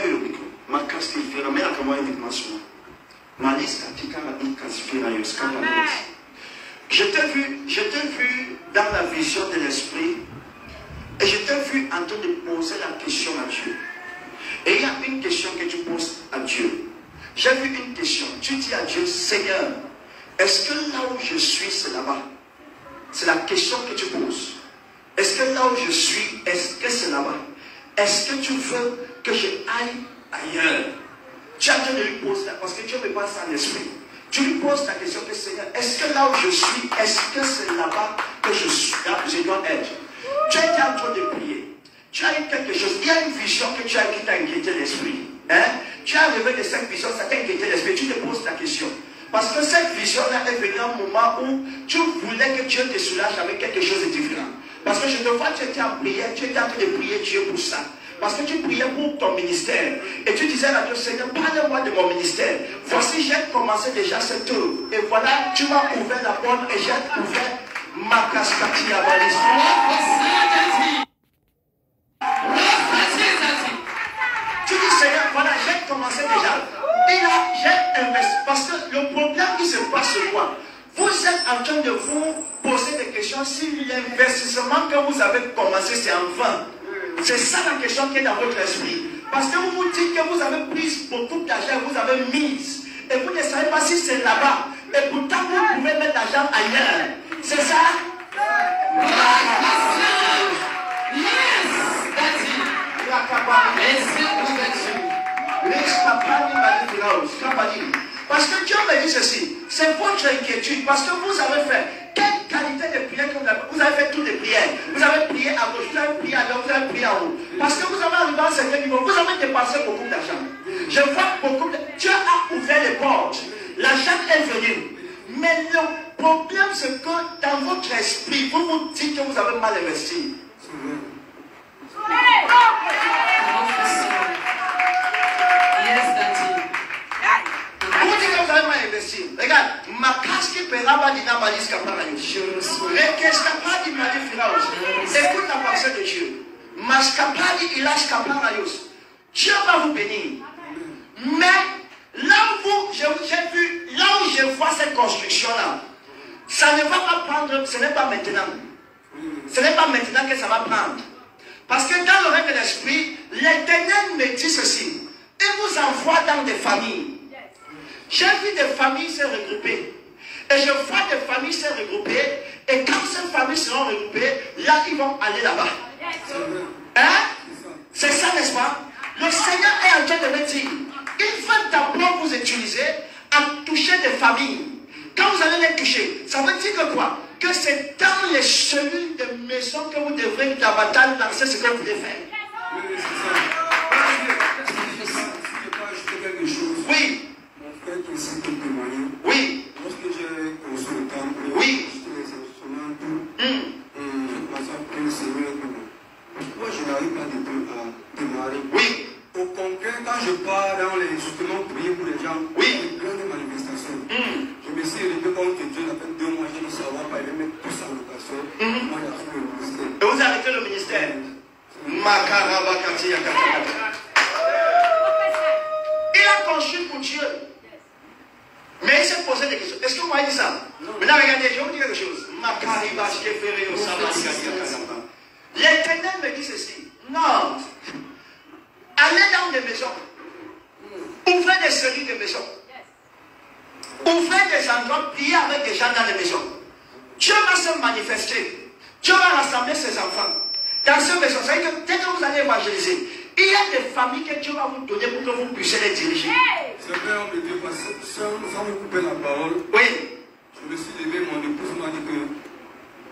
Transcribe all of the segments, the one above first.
Lève le micro. Ma casse qui fait, mais la caméra est dimension. Ma liste a tika la casse fait la yoska. Je t'ai vu dans la vision de l'esprit et je t'ai vu en train de poser la question à Dieu. Et il y a une question que tu poses à Dieu. J'ai vu une question. Tu dis à Dieu, Seigneur, est-ce que là où je suis, c'est là-bas? C'est la question que tu poses. Est-ce que là où je suis, est-ce que c'est là-bas? Est-ce que tu veux que je aille ailleurs? Tu as besoin de lui poser la question, parce que Dieu me passe en esprit. Tu lui poses la question que Seigneur, est-ce que là où je suis, est-ce que c'est là-bas que je suis, là où je dois être? Tu as été en train de prier. Tu as eu quelque chose. Il y a une vision que tu as qui t'a inquiété l'esprit. Hein? Tu as rêvé de cette vision, ça t'a inquiété l'esprit. Tu te poses la question. Parce que cette vision-là est venue à un moment où tu voulais que Dieu te soulage avec quelque chose de différent. Parce que je te vois, tu étais en prière, tu étais en train de prier Dieu pour ça. Parce que tu priais pour ton ministère. Et tu disais à Dieu, Seigneur, parle-moi de mon ministère. Voici, j'ai commencé déjà cette œuvre. Et voilà, tu m'as ouvert la porte et j'ai ouvert ma cascati à valise. Tu dis, Seigneur, voilà, j'ai commencé déjà. Et là, j'ai investi. Parce que le problème qui se passe, c'est quoi? Vous êtes en train de vous poser des questions si l'investissement que vous avez commencé, c'est en vain. C'est ça la question qui est dans votre esprit. Parce que vous vous dites que vous avez pris beaucoup d'argent, vous avez mis. Et vous ne savez pas si c'est là-bas. Et pourtant, vous pouvez mettre l'argent ailleurs. C'est ça? Parce que Dieu me dit ceci, c'est votre inquiétude, parce que vous avez fait, quelle qualité de prière que vous avez fait toutes les prières, vous avez prié à gauche, vous avez prié à droite, vous avez prié en haut, parce que vous avez arrivé à un certain niveau, vous avez dépensé beaucoup d'argent. Je vois beaucoup de... Dieu a ouvert les portes, l'argent est venu, mais le problème c'est que dans votre esprit, vous vous dites que vous avez mal investi. Vous dites que vous avez mal investi. Regarde, ma casque peraba dina malis caparayos. Requestapadi malifiraos. Écoute la pensée de Dieu. Mascapadi ilas caparayos. Dieu va vous bénir. Mais là où j'ai vu, là où je vois cette construction-là, ça ne va pas prendre, ce n'est pas maintenant. Ce n'est pas maintenant que ça va prendre. Parce que dans le règne de l'esprit, l'Éternel me dit ceci. Il vous envoie dans des familles. J'ai vu des familles se regrouper. Et je vois des familles se regrouper. Et quand ces familles seront regroupées, là, ils vont aller là-bas. Hein? C'est ça, n'est-ce pas? Le Seigneur est en train de me dire, il faut d'abord vous utiliser à toucher des familles. Quand vous allez les toucher, ça veut dire que quoi? Que c'est dans les cellules de maison que vous devrez davantage lancer ce que vous voulez faire. Oui. Mon frère qui ici peut témoigner. Oui. Lorsque j'ai construit le temple, oui. j'étais les instruments, tout. Et je commençais à prier le Seigneur. Pourquoi je n'arrive pas à démarrer? Oui. Au concret, quand je pars dans les instruments prier pour les gens, oui. une grande manifestation. Je me suis élevé comme que Dieu, après 2 mois, j'ai dit savoir pas, il va mettre tout ça en location. Moi, j'ai arrêté le ministère. Et vous arrêtez le ministère? Makarabakati Yakata. Il a construit pour Dieu. Mais il s'est posé des questions. Est-ce que vous voyez ça? Maintenant, regardez, je vais vous dire quelque chose. L'Éternel me dit ceci. Non. Allez dans des maisons. Ouvrez des cellules de maisons. Ouvrez des endroits, priez avec des gens dans les maisons. Dieu va se manifester. Dieu va rassembler ses enfants. Dans ces maisons, ça veut dire que dès que vous allez évangéliser, il y a des familles que Dieu va vous donner pour que vous puissiez les diriger. C'est vrai, on me dit, sans me couper la parole, oui. Je me suis levé, mon épouse m'a dit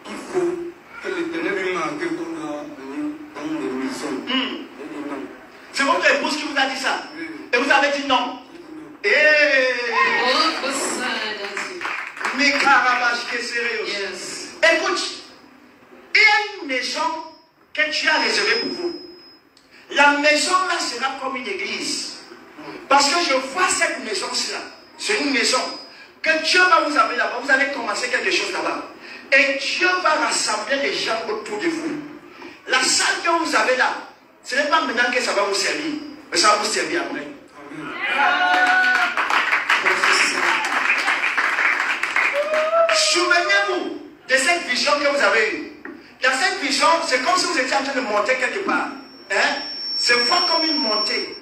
qu'il faut que l'Éternel lui marque qu'on doit venir dans les maisons. C'est votre épouse qui vous a dit ça? Oui. Et vous avez dit non? Et écoute, il y a une maison que tu as réservée pour vous. La maison là sera comme une église. Parce que je vois cette maison-là. C'est une maison que Dieu va vous amener là-bas. Vous allez commencer quelque chose là-bas. Et Dieu va rassembler les gens autour de vous. La salle que vous avez là, ce n'est pas maintenant que ça va vous servir. Mais ça va vous servir après. Souvenez-vous de cette vision que vous avez eue. Dans cette vision, c'est comme si vous étiez en train de monter quelque part. Hein? C'est fort comme une montée.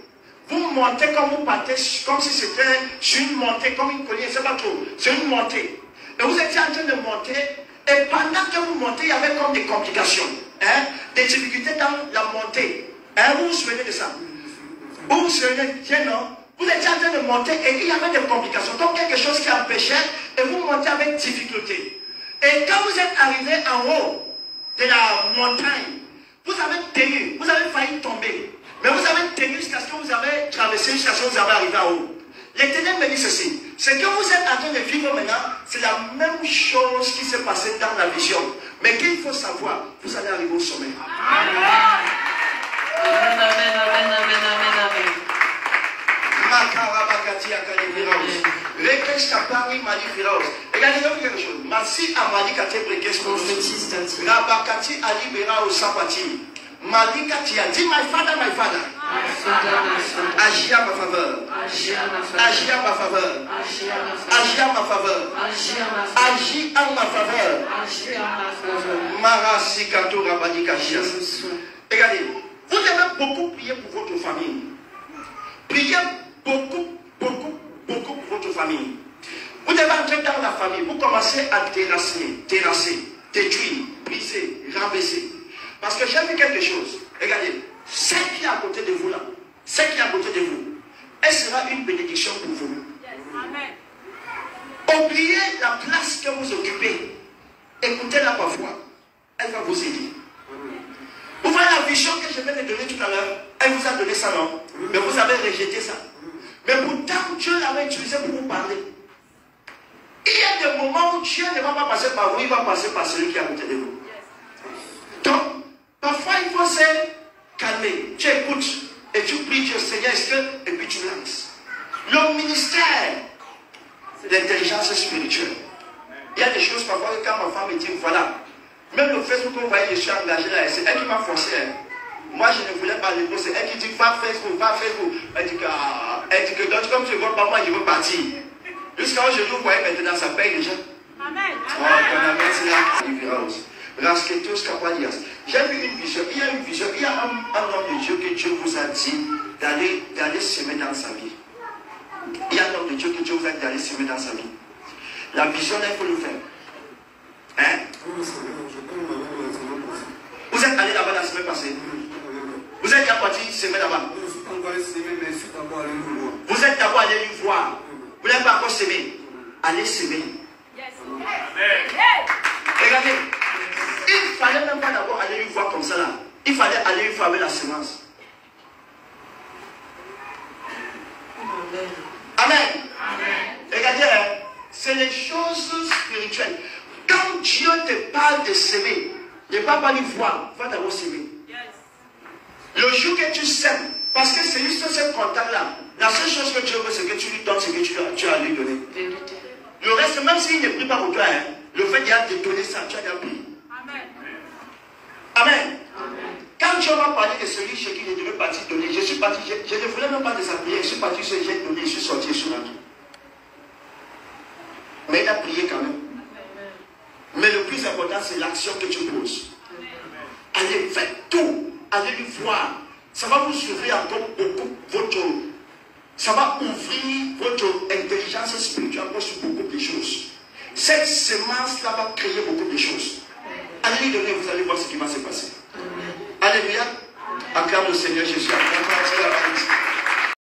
Vous montez comme vous partez, comme si c'était sur une montée, comme une colline, c'est pas trop. C'est une montée. Et vous étiez en train de monter, et pendant que vous montez, il y avait comme des complications, hein? Des difficultés dans la montée. Hein? Vous vous souvenez de ça? Vous vous souvenez? Tiens, non? Vous étiez en train de monter et il y avait des complications, comme quelque chose qui empêchait, et vous montez avec difficulté. Et quand vous êtes arrivé en haut de la montagne, vous avez tenu, vous avez failli tomber. Mais vous avez tenu jusqu'à ce que vous avez traversé, jusqu'à ce que vous avez arrivé en haut. L'Éternel me dit ceci. Ce que vous êtes en train de vivre maintenant, c'est la même chose qui s'est passée dans la vision. Mais qu'il faut savoir, vous allez arriver au sommet. Amen, amen, amen, amen, amen, amen. Regardez quelque chose. Merci à Malikati Brekes. Rabakati Ali Bera au Sapati. Malikati a dit, my father, my father. Agis à ma faveur. Agis à ma faveur. Agis à ma faveur. Agis à ma faveur. Marasi Kato Rabani Kachias. Regardez, vous devez beaucoup prier pour votre famille. Priez beaucoup pour votre famille. Vous devez entrer dans la famille. Vous commencez à terrasser, détruire, briser, rabaisser. Parce que j'ai vu quelque chose. Regardez, celle qui est à côté de vous là, celle qui est à côté de vous, elle sera une bénédiction pour vous. Amen. Oubliez la place que vous occupez. Écoutez-la parfois. Elle va vous aider. Vous voyez la vision que je viens de donner tout à l'heure. Elle vous a donné ça, non? Mais vous avez rejeté ça. Mais pourtant, Dieu l'avait utilisé pour vous parler. Il y a des moments où Dieu ne va pas passer par vous, il va passer par celui qui est à côté de vous. Donc, parfois il faut se calmer. Tu écoutes et tu pries Dieu, Seigneur, et puis tu lances. Le ministère d'intelligence spirituelle. Il y a des choses parfois que quand ma femme me dit, voilà, même le Facebook, vous voyez, je suis engagé là, c'est elle qui m'a forcé. Moi, je ne voulais pas le c'est elle qui dit, va Facebook, va Facebook. Elle dit que donc, comme tu ne veux pas, moi, je veux partir. Jusqu'à aujourd'hui, vous voyez maintenant, ça paye déjà. Amen. J'ai vu une vision, il y a une vision, il y a un homme de Dieu que Dieu vous a dit d'aller semer dans sa vie. Il y a un homme de Dieu que Dieu vous a dit d'aller semer dans sa vie. La vision, il faut le faire. Hein? Vous êtes allé là-bas la semaine passée. Vous êtes déjà parti semer là-bas. Vous êtes d'abord allé lui voir. Vous n'avez pas encore semé. Allez semer. Regardez. Il ne fallait même pas d'abord aller lui voir comme ça là. Il fallait aller lui voir avec la semence. Amen. Regardez, c'est les choses spirituelles. Quand Dieu te parle de semer, ne va pas lui voir, va d'abord semer. Le jour que tu sèmes, parce que c'est juste ce contact-là, la seule chose que Dieu veut, c'est que tu lui donnes ce que tu as à lui donner. Le reste, même s'il ne prie pas pour toi, hein, le fait d'y avoir donné ça, tu as déjà pris. Amen. Quand Dieu m'a parlé de celui chez qui il devait partir donner, je suis parti, je ne voulais même pas désappuyer, je suis parti sur j'ai donné, je suis sorti sur la vie. Mais il a prié quand même. Mais le plus important, c'est l'action que tu poses. Allez, faites tout. Allez lui voir. Ça va vous ouvrir encore beaucoup ça va ouvrir votre intelligence spirituelle sur beaucoup de choses. Cette semence-là va créer beaucoup de choses. Allez lui donner, vous allez voir ce qui va se passer. Alléluia. Acclame le Seigneur Jésus. Acclame la